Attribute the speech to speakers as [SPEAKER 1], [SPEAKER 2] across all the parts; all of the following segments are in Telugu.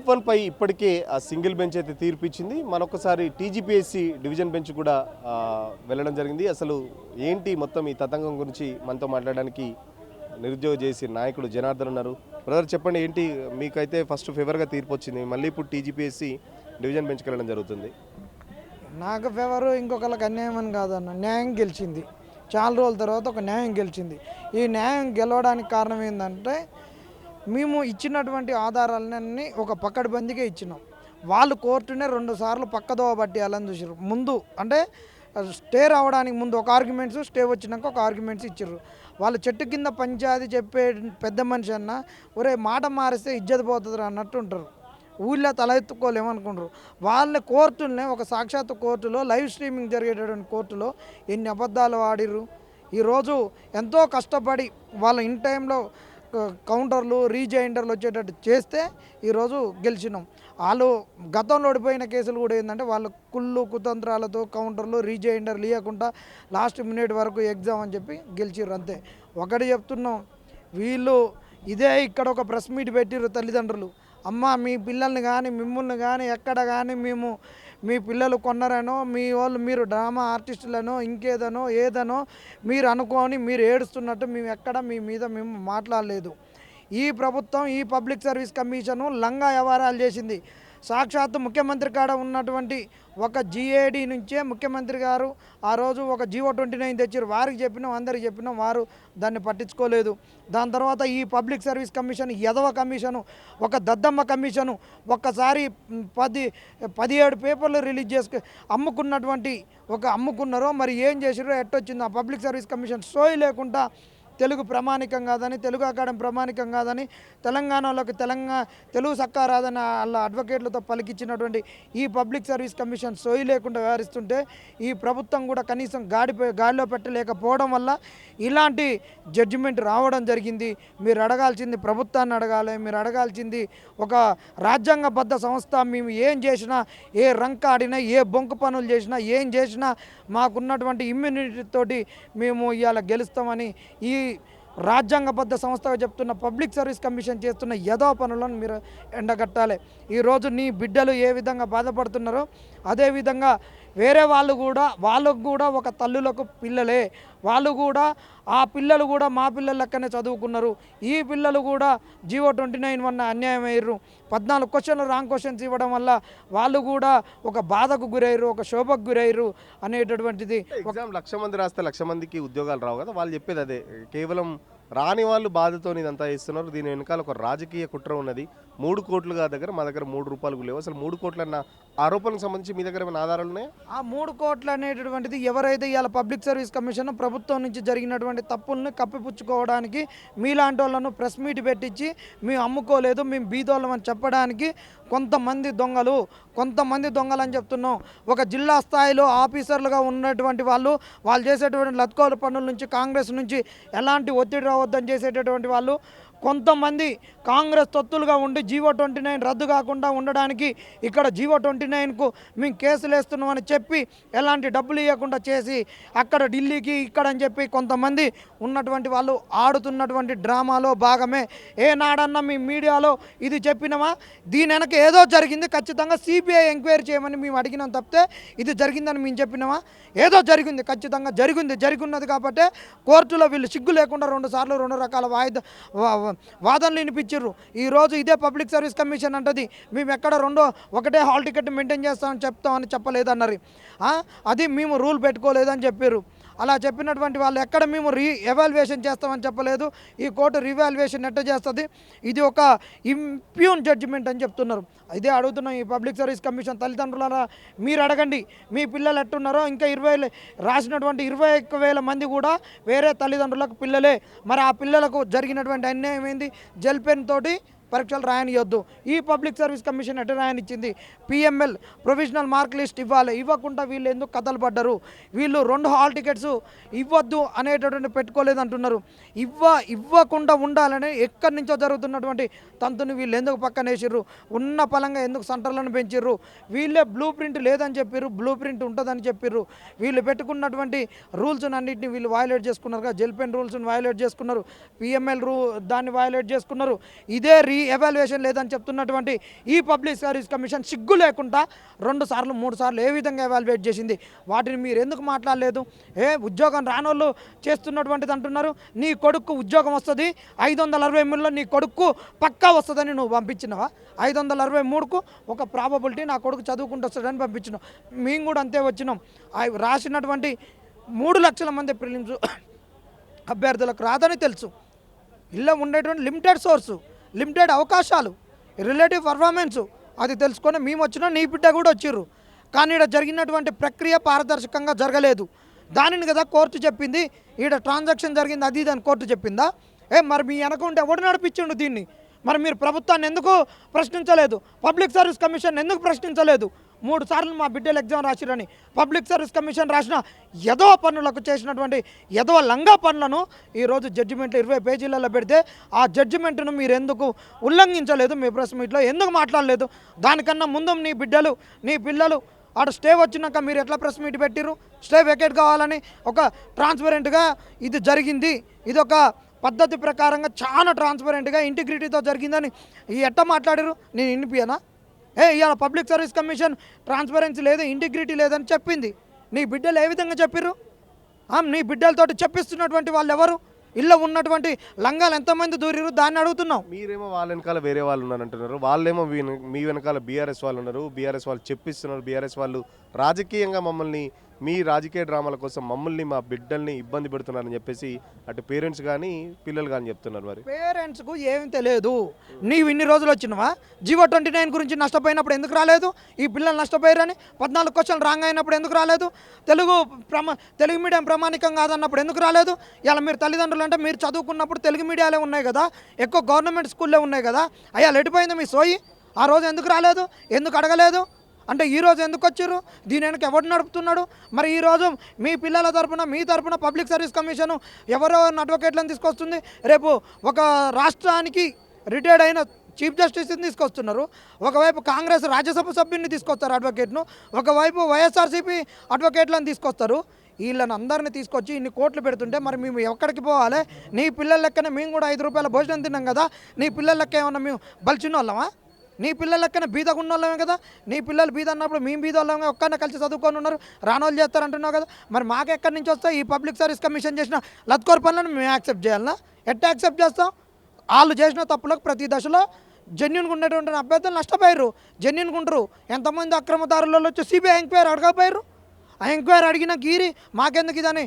[SPEAKER 1] గ్రూప్ 1 పై ఇప్పటికే ఆ సింగిల్ బెంచ్ అయితే తీర్పు ఇచ్చింది. మరొకసారి టీజీపీఎస్సీ డివిజన్ బెంచ్ కూడా వెళ్ళడం జరిగింది. అసలు ఏంటి మొత్తం ఈ తతంగం గురించి మనతో మాట్లాడడానికి నిరుద్యోగ జేఏసీ నాయకుడు జనార్దన్ ఉన్నారు. బ్రదర్ చెప్పండి, ఏంటి మీకైతే ఫస్ట్ ఫేవర్గా తీర్పు వచ్చింది, మళ్ళీ ఇప్పుడు టీజీపీఎస్సీ డివిజన్ బెంచ్కి వెళ్ళడం జరుగుతుంది.
[SPEAKER 2] నాకు ఫేవరు ఇంకొకరికి అన్యాయం అని కాదన్న, న్యాయం గెలిచింది. చాలా రోజుల తర్వాత ఒక న్యాయం గెలిచింది. ఈ న్యాయం గెలవడానికి కారణం ఏంటంటే మేము ఇచ్చినటువంటి ఆధారాలన్నీ ఒక పక్కడబందిగా ఇచ్చినాం. వాళ్ళు కోర్టునే 2 సార్లు పక్కదోవ పట్టేయాలని చూసారు. ముందు అంటే స్టే రావడానికి ముందు ఒక ఆర్గ్యుమెంట్స్, స్టే వచ్చినాక ఒక ఆర్గ్యుమెంట్స్ ఇచ్చారు. వాళ్ళు చెట్టు కింద పంచాయతీ చెప్పే పెద్ద మనిషి అన్న ఒరే మాట మారిస్తే ఇజ్జత పోతుంది అన్నట్టు ఉంటారు. ఊళ్ళో తల ఎత్తుకోలేమనుకుంటారు. వాళ్ళ కోర్టులనే ఒక సాక్షాత్ కోర్టులో లైవ్ స్ట్రీమింగ్ జరిగేటటువంటి కోర్టులో ఎన్ని అబద్ధాలు ఆడిర్రు. ఈరోజు ఎంతో కష్టపడి వాళ్ళ ఇన్ టైంలో కౌంటర్లు రీజైండర్లు వచ్చేటట్టు చేస్తే ఈరోజు గెలిచినాం. వాళ్ళు గతంలో ఓడిపోయిన కేసులు కూడా ఏంటంటే వాళ్ళ కుళ్ళు కుతంత్రాలతో కౌంటర్లు రీజైండర్లు ఇవ్వకుండా లాస్ట్ మినిట్ వరకు ఎగ్జామ్ అని చెప్పి గెలిచిర్రు. అంతే. ఒకటి చెప్తున్నాం, వీళ్ళు ఇదే ఇక్కడ ఒక ప్రెస్ మీట్ పెట్టిర్రు తల్లిదండ్రులు. అమ్మ మీ పిల్లల్ని కానీ మిమ్మల్ని కానీ ఎక్కడ కానీ మేము మీ పిల్లలు కొన్నారనో మీ వాళ్ళు మీరు డ్రామా ఆర్టిస్టులనో ఇంకేదనో ఏదనో మీరు అనుకొని మీరు ఏడుస్తున్నట్టు మేము ఎక్కడ మీ మీద మేము మాట్లాడలేదు. ఈ ప్రభుత్వం ఈ పబ్లిక్ సర్వీస్ కమిషను లంగా వ్యవహారాలు చేసింది. సాక్షాత్తు ముఖ్యమంత్రి కాడ ఉన్నటువంటి ఒక జిఏడి నుంచే ముఖ్యమంత్రి గారు ఆ రోజు ఒక G29 తెచ్చారు. వారికి చెప్పినాం, అందరికి చెప్పినాం, వారు దాన్ని పట్టించుకోలేదు. దాని తర్వాత ఈ పబ్లిక్ సర్వీస్ కమిషన్ యదవ కమిషను, ఒక దద్దమ్మ కమిషను, ఒక్కసారి 17 పేపర్లు రిలీజ్ చేసుకు అమ్ముకున్నటువంటి అమ్ముకున్నారో మరి ఏం చేసారో ఎట్టొచ్చిందో. ఆ పబ్లిక్ సర్వీస్ కమిషన్ సోయి లేకుండా తెలుగు ప్రమాణికం కాదని, తెలుగు అకాడమీ ప్రమాణికం కాదని, తెలంగాణలోకి తెలుగు సక్కా రాదని వాళ్ళ అడ్వకేట్లతో పలికిచ్చినటువంటి ఈ పబ్లిక్ సర్వీస్ కమిషన్ సోయి లేకుండా వ్యవహరిస్తుంటే ఈ ప్రభుత్వం కూడా కనీసం గాడిలో పెట్టలేకపోవడం వల్ల ఇలాంటి జడ్జిమెంట్ రావడం జరిగింది. మీరు అడగాల్సింది ప్రభుత్వాన్ని అడగాలి. మీరు అడగాల్సింది ఒక రాజ్యాంగబద్ధ సంస్థ. మేము ఏం చేసినా, ఏ రంక ఆడినా, ఏ బొంకు పనులు చేసినా, ఏం చేసినా మాకున్నటువంటి ఇమ్యూనిటీ తోటి మేము ఇవాళ గెలుస్తామని ఈ రాజ్యాంగబద్ధ సంస్థగా చెప్తున్న పబ్లిక్ సర్వీస్ కమిషన్ చేస్తున్న యదో పనులను మీరు ఎండగట్టాలి. ఈరోజు నీ బిడ్డలు ఏ విధంగా బాధపడుతున్నారో అదేవిధంగా వేరే వాళ్ళకు కూడా ఒక తల్లులకు పిల్లలే. వాళ్ళు కూడా ఆ పిల్లలు కూడా మా పిల్లల లెక్కనే చదువుకున్నారు. ఈ పిల్లలు కూడా G29 వల్ల అన్యాయం అయ్యారు. 14 క్వశ్చన్లు రాంగ్ క్వశ్చన్స్ ఇవ్వడం వల్ల వాళ్ళు కూడా ఒక బాధకు గురయ్యారు, ఒక శోభకు గురయ్యారు అనేటటువంటిది.
[SPEAKER 1] ఎగ్జామ్ 1,00,000 మంది రాస్తే 1,00,000 మందికి ఉద్యోగాలు రావు కదా. వాళ్ళు చెప్పేది అదే, కేవలం రాని వాళ్ళు బాధతో ఇదంతా ఇస్తున్నారు. దీని వెనకాల ఒక రాజకీయ కుట్ర ఉన్నది. 3 కోట్లుగా దగ్గర మా దగ్గర 3 రూపాయలు లేవు. అసలు 3 కోట్ల అన్న ఆరోపణలకు సంబంధించి మీ దగ్గర ఏమైనా ఆధారాలు ఉన్నాయా?
[SPEAKER 2] ఆ 3 కోట్లు అనేటటువంటిది ఎవరైతే ఇవాళ పబ్లిక్ సర్వీస్ కమిషన్ ప్రభుత్వం నుంచి జరిగినటువంటి తప్పుల్ని కప్పిపుచ్చుకోవడానికి మీలాంటి వాళ్ళను ప్రెస్ మీట్ పెట్టించి మేము అమ్ముకోలేదు, మేము బీదోళ్ళం అని చెప్పడానికి కొంతమంది దొంగలు అని చెప్తున్నాం. ఒక జిల్లా స్థాయిలో ఆఫీసర్లుగా ఉన్నటువంటి వాళ్ళు చేసేటువంటి లత్కోల పనుల నుంచి, కాంగ్రెస్ నుంచి ఎలాంటి ఒత్తిడి రావద్దని చేసేటటువంటి వాళ్ళు కొంతమంది కాంగ్రెస్ తొత్తులుగా ఉండి G29 రద్దు కాకుండా ఉండడానికి ఇక్కడ G29కు మేము కేసులు వేస్తున్నామని చెప్పి ఎలాంటి డబ్బులు ఇవ్వకుండా చేసి అక్కడ ఢిల్లీకి ఇక్కడ అని చెప్పి కొంతమంది ఉన్నటువంటి వాళ్ళు ఆడుతున్నటువంటి డ్రామాలో భాగమే. ఏనాడన్నా మీ మీడియాలో ఇది చెప్పినామా? దీని వెనక ఏదో జరిగింది, ఖచ్చితంగా CBI ఎంక్వైరీ చేయమని మేము అడిగినాం తప్పితే ఇది జరిగిందని మేము చెప్పినామా? ఏదో జరిగింది, ఖచ్చితంగా జరిగినది కాబట్టి కోర్టులో వీళ్ళు సిగ్గు లేకుండా 2 సార్లు 2 రకాల వాదనలు వినిపించారు. ఈరోజు ఇదే పబ్లిక్ సర్వీస్ కమిషన్ అంటది మేము ఎక్కడ ఒకటే హాల్ టికెట్ మెయింటైన్ చెప్తామని చెప్పలేదన్నారు. అది మేము రూల్ పెట్టుకోలేదని చెప్పారు. అలా చెప్పినటువంటి వాళ్ళు ఎక్కడ మేము ఎవాల్యుయేషన్ చేస్తామని చెప్పలేదు. ఈ కోర్టు రీవాల్యుయేషన్ ఎట్ట చేస్తుంది? ఇది ఒక ఇంప్యూన్ జడ్జిమెంట్ అని చెప్తున్నారు. ఇదే అడుగుతున్నాం ఈ పబ్లిక్ సర్వీస్ కమిషన్ తల్లిదండ్రుల మీరు అడగండి, మీ పిల్లలు ఎట్టున్నారో. ఇంకా రాసినటువంటి 21,000 మంది కూడా వేరే తల్లిదండ్రులకు పిల్లలే. మరి ఆ పిల్లలకు జరిగినటువంటి అన్యాయం ఏంది? జెల్ పెన్ తోటి పరీక్షలు రాయనియొద్దు. ఈ పబ్లిక్ సర్వీస్ కమిషన్ ఎట్లా రాయనిచ్చింది? PML ప్రొవిజనల్ మార్క్ లిస్ట్ ఇవ్వాలి. ఇవ్వకుండా వీళ్ళు ఎందుకు కథలు పడ్డారు? వీళ్ళు 2 హాల్ టికెట్స్ ఇవ్వద్దు అనేటటువంటి పెట్టుకోలేదు అంటున్నారు. ఇవ్వకుండా ఉండాలని ఎక్కడి నుంచో జరుగుతున్నటువంటి తంతుని వీళ్ళు ఎందుకు పక్కన వేసిర్రు? ఉన్న పలంగా ఎందుకు సెంటర్లను పెంచిర్రు? వీళ్ళే బ్లూ ప్రింట్ లేదని చెప్పారు, బ్లూ ప్రింట్ ఉంటుందని చెప్పారు. వీళ్ళు పెట్టుకున్నటువంటి రూల్స్ అన్నింటినీ వీళ్ళు వయలేట్ చేసుకున్నారు. జెల్ పెన్ రూల్స్ని వయలేట్ చేసుకున్నారు, PML దాన్ని వయలేట్ చేసుకున్నారు. ఇదే ఎవాల్యుయేషన్ లేదని చెప్తున్నటువంటి ఈ పబ్లిక్ సర్వీస్ కమిషన్ సిగ్గు లేకుండా 2 సార్లు 3 సార్లు ఏ విధంగా ఎవాల్యుయేట్ చేసింది? వాటిని మీరు ఎందుకు మాట్లాడలేదు? ఉద్యోగం రానోళ్ళు చేస్తున్నటువంటిది అంటున్నారు. నీ కొడుకు ఉద్యోగం వస్తుంది 563లో నీ కొడుకు పక్కా వస్తుందని నువ్వు పంపించినవా? 563కు ఒక ప్రాబబిలిటీ నా కొడుకు చదువుకుంటూ వస్తాడని పంపించినావు. మేము కూడా అంతే వచ్చినాం. రాసినటువంటి 3 లక్షల మంది ప్రిలిమ్స్ అభ్యర్థులకు రాదని తెలుసు. ఇలా ఉండేటువంటి లిమిటెడ్ సోర్సు, లిమిటెడ్ అవకాశాలు, రిలేటివ్ పర్ఫార్మెన్సు అది తెలుసుకొని మేము వచ్చినా నీ బిడ్డ కూడా వచ్చిర్రు. కానీ ఇక్కడ జరిగినటువంటి ప్రక్రియ పారదర్శకంగా జరగలేదు. దానిని కదా కోర్టు చెప్పింది. ఇక్కడ ట్రాన్సాక్షన్ జరిగింది అది అని కోర్టు చెప్పిందా? మరి మీ వెనక ఉంటే ఎవడు నడిపించిండు దీన్ని? మరి మీరు ప్రభుత్వాన్ని ఎందుకు ప్రశ్నించలేదు? పబ్లిక్ సర్వీస్ కమిషన్ ఎందుకు ప్రశ్నించలేదు? 3 సార్లు మా బిడ్డలు ఎగ్జామ్ రాసిరని పబ్లిక్ సర్వీస్ కమిషన్ రాసిన ఎదవ పనులకు చేసినటువంటి ఎదవ లంగా పనులను ఈరోజు జడ్జిమెంట్లో 20 పేజీలలో పెడితే ఆ జడ్జిమెంట్ను మీరు ఎందుకు ఉల్లంఘించలేదు? మీ ప్రెస్ మీట్లో ఎందుకు మాట్లాడలేదు? దానికన్నా ముందు నీ బిడ్డలు నీ పిల్లలు ఆడ స్టే వచ్చినాక మీరు ఎట్లా ప్రెస్ మీట్ పెట్టిరు? స్టే వెకేట్ కావాలని ఒక ట్రాన్స్పరెంట్గా ఇది జరిగింది, ఇది ఒక పద్ధతి ప్రకారంగా చాలా ట్రాన్స్పరెంట్గా ఇంటిగ్రిటీతో జరిగిందని ఎట్లా మాట్లాడారు? నేను వినిపియనా? ఇవాళ పబ్లిక్ సర్వీస్ కమిషన్ ట్రాన్స్పరెన్సీ లేదు, ఇంటిగ్రిటీ లేదని చెప్పింది. నీ బిడ్డలు ఏ విధంగా చెప్పిర్రు? నీ బిడ్డలతోటి చెప్పిస్తున్నటువంటి వాళ్ళు ఎవరు? ఇళ్ళ ఉన్నటువంటి లంగాలు ఎంతమంది దూరిరు? దాన్ని అడుగుతున్నాం.
[SPEAKER 1] మీరేమో వాళ్ళ వెనకాల వేరే వాళ్ళు ఉన్నారంటున్నారు, వాళ్ళేమో మీ వెనకాల బీఆర్ఎస్ వాళ్ళు ఉన్నారు, బీఆర్ఎస్ వాళ్ళు చెప్పిస్తున్నారు, బీఆర్ఎస్ వాళ్ళు రాజకీయంగా మమ్మల్ని మీ రాజకీయ డ్రామాల కోసం మమ్మల్ని మా బిడ్డల్ని ఇబ్బంది పెడుతున్నారని చెప్పేసి అటు పేరెంట్స్ కానీ పిల్లలు కానీ చెప్తున్నారు. మరి
[SPEAKER 2] పేరెంట్స్కు ఏమీ తెలియదు. నీవు ఇన్ని రోజులు వచ్చినవా? జీవో 29 గురించి నష్టపోయినప్పుడు ఎందుకు రాలేదు? ఈ పిల్లలు నష్టపోయారని 14 క్వశ్చన్లు రాంగ్ అయినప్పుడు ఎందుకు రాలేదు? తెలుగు మీడియం ప్రామాణికం కాదన్నప్పుడు ఎందుకు రాలేదు? ఇలా మీరు తల్లిదండ్రులు అంటే మీరు చదువుకున్నప్పుడు తెలుగు మీడియాలే ఉన్నాయి కదా, ఎక్కువ గవర్నమెంట్ స్కూల్లే ఉన్నాయి కదా, అయ్యా ఎటుపోయింది మీ సోయి? ఆ రోజు ఎందుకు రాలేదు? ఎందుకు అడగలేదు? అంటే ఈరోజు ఎందుకు వచ్చారు? దీని వెనక ఎవరు నడుపుతున్నాడు? మరి ఈరోజు మీ పిల్లల తరపున మీ తరపున పబ్లిక్ సర్వీస్ కమిషన్ ఎవరో అడ్వకేట్లను తీసుకొస్తుంది. రేపు ఒక రాష్ట్రానికి రిటైర్డ్ అయిన చీఫ్ జస్టిస్ని తీసుకొస్తున్నారు. ఒకవైపు కాంగ్రెస్ రాజ్యసభ సభ్యుని తీసుకొస్తారు అడ్వకేట్ను, ఒకవైపు వైఎస్ఆర్సీపీ అడ్వకేట్లను తీసుకొస్తారు. వీళ్ళని అందరినీ తీసుకొచ్చి ఇన్ని కోట్లు పెడుతుంటే మరి మేము ఎక్కడికి పోవాలి? నీ పిల్లల లెక్కనే మేము కూడా 5 రూపాయల భోజనం తిన్నాం కదా, నీ పిల్లల లెక్క ఏమన్నా మేము బలిచిన వాళ్ళమా? నీ పిల్లల లెక్కన బీదగా ఉన్న వాళ్ళమే కదా. నీ పిల్లలు బీద అన్నప్పుడు మేము బీద వాళ్ళమే, ఒక్కనే కలిసి చదువుకొని ఉన్నారు, రానోళ్ళు చేస్తారంటున్నావు కదా. మరి మాకు ఎక్కడి నుంచి వస్తాయి? ఈ పబ్లిక్ సర్వీస్ కమిషన్ చేసిన లత్కోర్ పనులను మేము యాక్సెప్ట్ చేయాలన్నా? ఎట్లా యాక్సెప్ట్ చేస్తాం? వాళ్ళు చేసిన తప్పులకు ప్రతి దశలో జెన్యున్గా ఉండేటువంటి అభ్యర్థులు నష్టపోయారు, జెన్యున్గా ఉండరు. ఎంతమంది అక్రమదారులలో వచ్చి సిబిఐ ఎంక్వైరీ అడగపోయారు? ఆ ఎంక్వైరీ అడిగిన గీరి మాకెందుకు ఇదని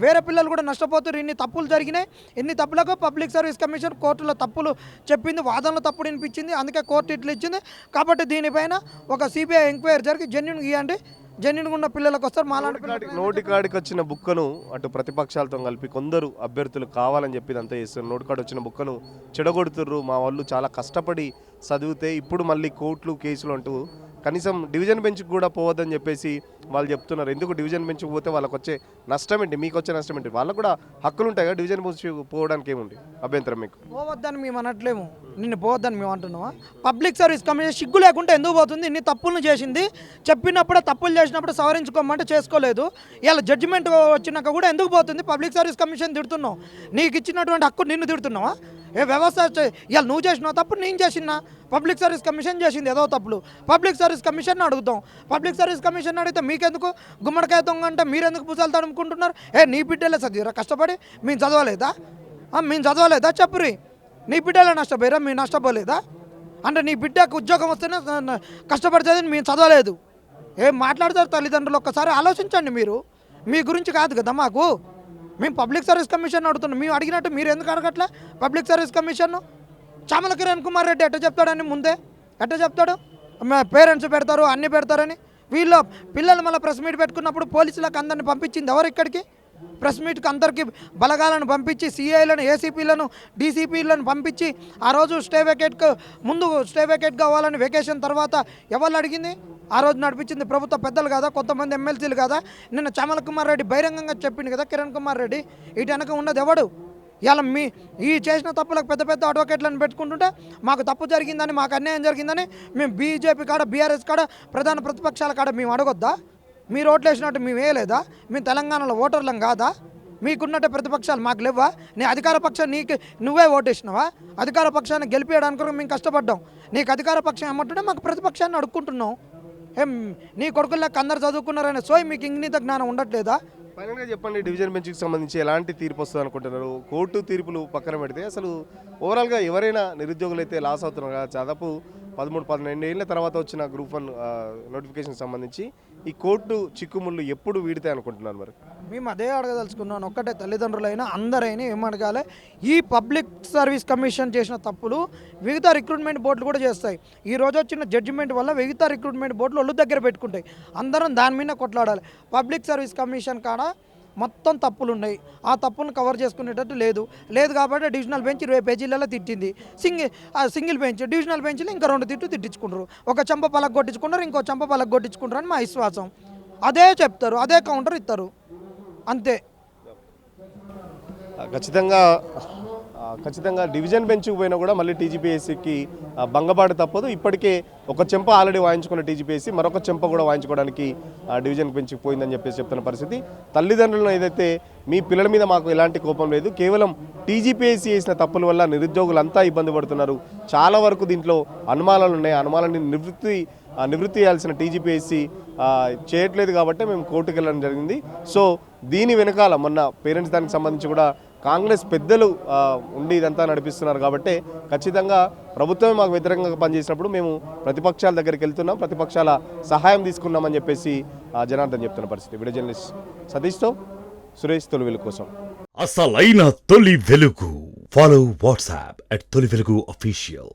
[SPEAKER 2] వేరే పిల్లలు కూడా నష్టపోతారు. ఇన్ని తప్పులు జరిగినాయి, ఇన్ని తప్పులకు పబ్లిక్ సర్వీస్ కమిషన్ కోర్టులో తప్పులు చెప్పింది, వాదనలో తప్పుడు వినిపించింది, అందుకే కోర్టు ఇట్లు ఇచ్చింది. కాబట్టి దీనిపైన ఒక సిబిఐ ఎంక్వైరీ జరిగి జెన్యున్ గీయండి, జెన్యున్గా ఉన్న పిల్లలకు వస్తారు. మాలాంటి
[SPEAKER 1] నోటి కాడికి వచ్చిన బుక్కను అటు ప్రతిపక్షాలతో కలిపి కొందరు అభ్యర్థులు కావాలని చెప్పి అంతా చేస్తున్నారు. నోటి కాడి వచ్చిన బుక్కను చెడగొడుతుర్రు. మా వాళ్ళు చాలా కష్టపడి చదివితే ఇప్పుడు మళ్ళీ కోర్టులు కేసులు అంటూ కనీసం డివిజన్ బెంచ్కి కూడా పోవద్దని చెప్పేసి వాళ్ళు చెప్తున్నారు. ఎందుకు డివిజన్ బెంచ్కి పోతే వాళ్ళకి వచ్చే నష్టం ఏంటి, మీకు వచ్చే నష్టం ఏంటి? వాళ్ళకు కూడా హక్కులు ఉంటాయి కదా, డివిజన్ బెంచ్ పోవడానికి ఏముంది అభ్యంతరం? మీకు
[SPEAKER 2] పోవద్దని మేము అనట్లేము, నిన్ను పోవద్దని మేము అంటున్నావా? పబ్లిక్ సర్వీస్ కమిషన్ సిగ్గు లేకుండా ఎందుకు పోతుంది? ఇన్ని తప్పులను చేసింది, చెప్పినప్పుడే తప్పులు చేసినప్పుడు సవరించుకోమంటే చేసుకోలేదు. ఇలా జడ్జిమెంట్ వచ్చినాక కూడా ఎందుకు పోతుంది? పబ్లిక్ సర్వీస్ కమిషన్ తిడుతున్నావు, నీకు ఇచ్చినటువంటి హక్కు నిన్ను తిడుతున్నావా? వ్యవస్థ ఇవాళ నువ్వు చేసినావు తప్పు, నేను చేసినా? పబ్లిక్ సర్వీస్ కమిషన్ చేసింది ఏదో తప్పులు, పబ్లిక్ సర్వీస్ కమిషన్ అడుగుతాం. పబ్లిక్ సర్వీస్ కమిషన్ అడిగితే మీకెందుకు గుమ్మడికాయ దొంగ అంటే మీరెందుకు పుసాలు తడుముకుంటున్నారు? నీ బిడ్డలే చదివిరా కష్టపడి? మేము చదవలేదా? మేము చదవలేదా? చెప్పురి, నీ బిడ్డలే నష్టపోయారా? మేము నష్టపోలేదా? అంటే నీ బిడ్డకు ఉద్యోగం వస్తేనే కష్టపడి చదివి మేము చదవలేదు. ఏం మాట్లాడతారు తల్లిదండ్రులు? ఒక్కసారి ఆలోచించండి. మీరు మీ గురించి కాదు కదా మాకు, మేము పబ్లిక్ సర్వీస్ కమిషన్ అడుగుతున్నాం. మేము అడిగినట్టు మీరు ఎందుకు అడగట్లే? Public service commission Chamala Kiran Kumar Reddy ఎట్ట చెప్తాడని ముందే ఎట్ట చెప్తాడు? పేరెంట్స్ పెడతారు, అన్నీ పెడతారని. వీళ్ళు పిల్లలు మళ్ళీ ప్రెస్ మీట్ పెట్టుకున్నప్పుడు పోలీసులకు అందరిని పంపించింది ఎవరు? ఇక్కడికి ప్రెస్ మీట్కి అందరికీ బలగాలను పంపించి, సిఐలను, ఏసీపీలను, డీసీపీలను పంపించి ఆ రోజు స్టే వెకేట్కు ముందు స్టే వెకేట్ కావాలని వెకేషన్ తర్వాత ఎవరు అడిగింది? ఆ రోజు నడిపించింది ప్రభుత్వ పెద్దలు కదా, కొంతమంది ఎమ్మెల్సీలు కదా. నిన్న చామల కుమార్ రెడ్డి బహిరంగంగా చెప్పింది కదా, కిరణ్ కుమార్ రెడ్డి. ఇటు వెనక ఉన్నది ఎవడు? ఇలా ఈ చేసిన తప్పులకు పెద్ద పెద్ద అడ్వకేట్లను పెట్టుకుంటుంటే మాకు తప్పు జరిగిందని, మాకు అన్యాయం జరిగిందని మేము బీజేపీ కాడ, బీఆర్ఎస్ కాడ, ప్రధాన ప్రతిపక్షాల కాడ మేము అడగొద్దా? మీరు ఓట్లు వేసినట్టు మేము వేయలేదా? మేము తెలంగాణలో ఓటర్లం కాదా? మీకున్నట్టే ప్రతిపక్షాలు మాకు లేవా? నీ అధికార పక్షం నీకు నువ్వే ఓటేసినావా? అధికార పక్షాన్ని గెలిపేయడానికి కూడా మేము కష్టపడ్డాం. నీకు అధికార పక్షం ఏమంటుంటే మాకు ప్రతిపక్షాన్ని అడుక్కుంటున్నాం. ఏం నీ కొడుకులకు అందరు చదువుకున్నారనే సోయి మీకు ఇంగిత జ్ఞానం ఉండట్లేదా?
[SPEAKER 1] ఫైనల్గా చెప్పండి, డివిజన్ బెంచ్కి సంబంధించి ఎలాంటి తీర్పు వస్తుంది అనుకుంటున్నారు? కోర్టు తీర్పులు పక్కన పెడితే అసలు ఓవరాల్గా ఎవరైనా నిరుద్యోగులు అయితే లాస్ అవుతున్నారు కదా. దాదాపు 13-12 ఏళ్ళ తర్వాత వచ్చిన గ్రూప్ 1 నోటిఫికేషన్ సంబంధించి ఈ కోర్టు చిక్కుముళ్ళు ఎప్పుడు వీడితే అనుకుంటున్నారు మరి?
[SPEAKER 2] మేము అదే అడగదలుచుకున్నాను. ఒక్కటే తల్లిదండ్రులైనా అందరైనా ఏమడగాలి, ఈ పబ్లిక్ సర్వీస్ కమిషన్ చేసిన తప్పులు మిగతా రిక్రూట్మెంట్ బోర్డులు కూడా చేస్తాయి. ఈ రోజు వచ్చిన జడ్జిమెంట్ వల్ల మిగతా రిక్రూట్మెంట్ బోర్డులు ఒళ్ళు దగ్గర పెట్టుకుంటాయి. అందరం దాని మీద కొట్లాడాలి. పబ్లిక్ సర్వీస్ కమిషన్ కాడ మొత్తం తప్పులు ఉన్నాయి. ఆ తప్పులను కవర్ చేసుకునేటట్టు లేదు కాబట్టి డివిజనల్ బెంచ్ 20 పేజీలలో తిట్టింది. సింగిల్ బెంచ్ డివిజనల్ బెంచ్లో ఇంకా 2 తిట్టించుకుంటారు. ఒక చెంప పలక కొట్టించుకుంటారు, ఇంకో చెంప పలక కొట్టించుకుంటారు అని మా విశ్వాసం. అదే చెప్తారు, అదే కౌంటర్ ఇస్తారు, అంతే.
[SPEAKER 1] ఖచ్చితంగా డివిజన్ బెంచ్కి పోయినా కూడా మళ్ళీ టీజీపీఎస్సీకి భంగపాటు తప్పదు. ఇప్పటికే ఒక చెంప ఆల్రెడీ వాయించుకున్న టీజీపీఎస్సీ మరొక చెంప కూడా వాయించుకోవడానికి డివిజన్ బెంచ్కి పోయిందని చెప్పేసి చెప్తున్న పరిస్థితి. తల్లిదండ్రులను ఏదైతే మీ పిల్లల మీద మాకు ఎలాంటి కోపం లేదు, కేవలం టీజీపీఎస్సీ చేసిన తప్పుల వల్ల నిరుద్యోగులంతా ఇబ్బంది పడుతున్నారు. చాలా వరకు దీంట్లో అనుమానాలు ఉన్నాయి. అనుమానాన్ని నివృత్తి చేయాల్సిన టీజీపీఎస్సీ చేయట్లేదు కాబట్టి మేము కోర్టుకు వెళ్ళడం జరిగింది. సో దీని వెనకాల మొన్న పేరెంట్స్ దానికి సంబంధించి కూడా కాంగ్రెస్ పెద్దలు ఉండి ఇదంతా నడిపిస్తున్నారు కాబట్టి ఖచ్చితంగా ప్రభుత్వమే మాకు వ్యతిరేకంగా పనిచేసినప్పుడు మేము ప్రతిపక్షాల దగ్గరికి వెళ్తున్నాం, ప్రతిపక్షాల సహాయం తీసుకున్నామని చెప్పేసి జనార్దన్ చెప్తున్న పరిస్థితి. వీడియో జర్నలిస్ట్ సతీష్తో సురేష్, తొలి వెలుగు కోసం.
[SPEAKER 3] అసలైన తొలి వెలుగు. ఫాలో వాట్సాప్ @తొలి వెలుగు అఫీషియల్.